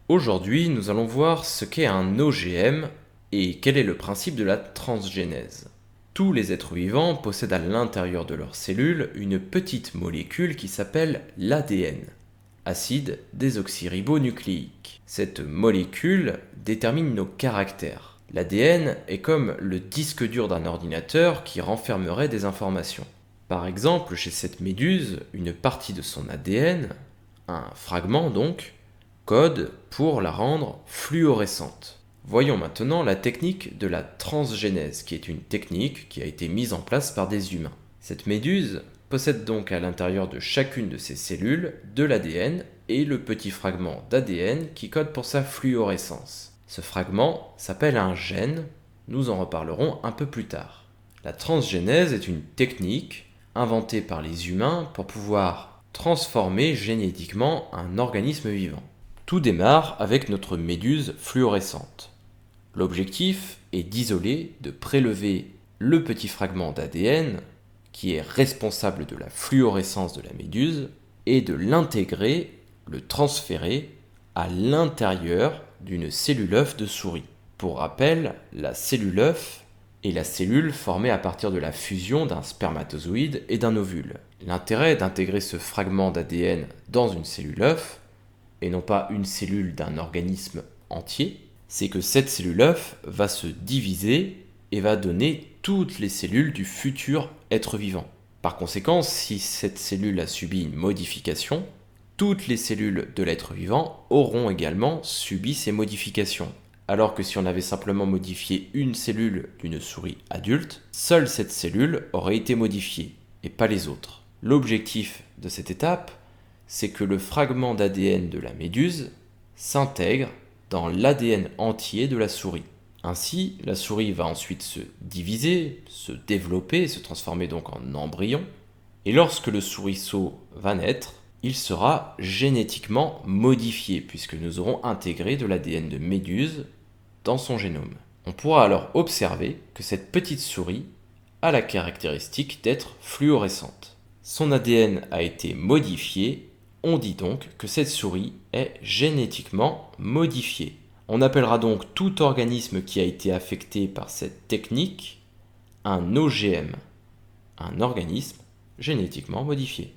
Aujourd'hui, nous allons voir ce qu'est un OGM et quel est le principe de la transgénèse. Tous les êtres vivants possèdent à l'intérieur de leurs cellules une petite molécule qui s'appelle l'ADN, acide désoxyribonucléique. Cette molécule détermine nos caractères. L'ADN est comme le disque dur d'un ordinateur qui renfermerait des informations. Par exemple, chez cette méduse, une partie de son ADN, un fragment donc, code pour la rendre fluorescente. Voyons maintenant la technique de la transgénèse, qui est une technique qui a été mise en place par des humains. Cette méduse possède donc à l'intérieur de chacune de ses cellules de l'ADN et le petit fragment d'ADN qui code pour sa fluorescence. Ce fragment s'appelle un gène, nous en reparlerons un peu plus tard. La transgénèse est une technique inventée par les humains pour pouvoir transformer génétiquement un organisme vivant. Tout démarre avec notre méduse fluorescente. L'objectif est d'isoler, de prélever le petit fragment d'ADN qui est responsable de la fluorescence de la méduse et de l'intégrer, le transférer à l'intérieur d'une cellule œuf de souris. Pour rappel, la cellule œuf est la cellule formée à partir de la fusion d'un spermatozoïde et d'un ovule. L'intérêt d'intégrer ce fragment d'ADN dans une cellule œuf, et non pas une cellule d'un organisme entier, c'est que cette cellule œuf va se diviser et va donner toutes les cellules du futur être vivant. Par conséquent, si cette cellule a subi une modification, toutes les cellules de l'être vivant auront également subi ces modifications. Alors que si on avait simplement modifié une cellule d'une souris adulte, seule cette cellule aurait été modifiée, et pas les autres. L'objectif de cette étape, c'est que le fragment d'ADN de la méduse s'intègre dans l'ADN entier de la souris. Ainsi, la souris va ensuite se diviser, se développer, se transformer donc en embryon, et lorsque le souriceau va naître, il sera génétiquement modifié, puisque nous aurons intégré de l'ADN de méduse dans son génome. On pourra alors observer que cette petite souris a la caractéristique d'être fluorescente. Son ADN a été modifié, on dit donc que cette souris est génétiquement modifiée. On appellera donc tout organisme qui a été affecté par cette technique un OGM, un organisme génétiquement modifié.